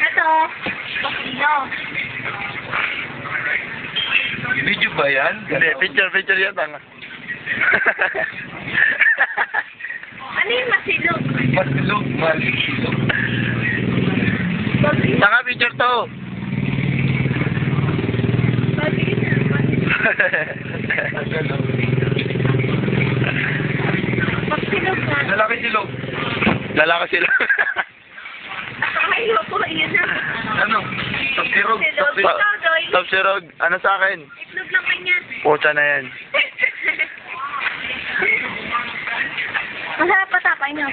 Ito. Bakino. Video ba yan? Hindi, picture yan, tanga. Ano yung masilog? Masilog, masilog. Bakino. Tanga, picture to. Bakino. Magsilog na. Lalaki silog. Lalaki sila. Ayoko, yun na. Ano? Tapsirog. Silog. Tapsirog. Ikaw, Doy. Top sirog, ano sa akin? Itlog lang kanya. Pucha na yan. Masarap patapay niyo.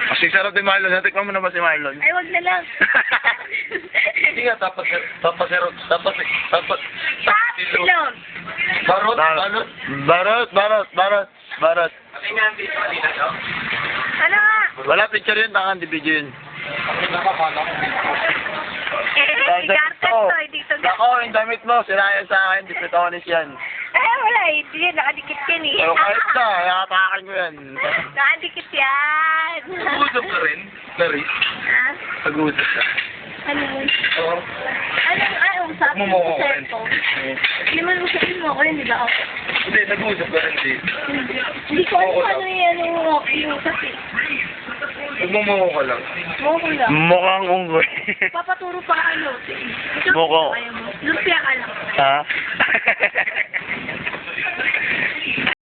Kasi sarap ni Marlon. Natikman mo na ba si Marlon? Ay, wag na lang. Hindi nga, tapasirog. Silog. Silog. Barot, balot. Barot. Ano nga? Wala picture yun, tanga, di video yun. Si Garten to, dito na. Ako, yung damit mo, sirayan sa akin, di pitonis yan. Wala eh. Hindi, nakadikit yan eh. Pero kahit na, yakatakan ko yan. Nakadikit yan. Nag-uusap ka rin, Clarice. Ha? Pag-uusap ka. Ano yun? Oo. Usapin mo Mumukha sa ka rin. cellphone. Hindi man usapin mo ako yun, di ba ako? Hindi, nag-uusap ka rin, di. Hindi ko alam kung ano yan yung usap eh. Nagmumuho ka lang. Mo ko lang. Mukhang unggoy. Papaturo pa ano. Mukhang- Lumpia ka lang. Ha?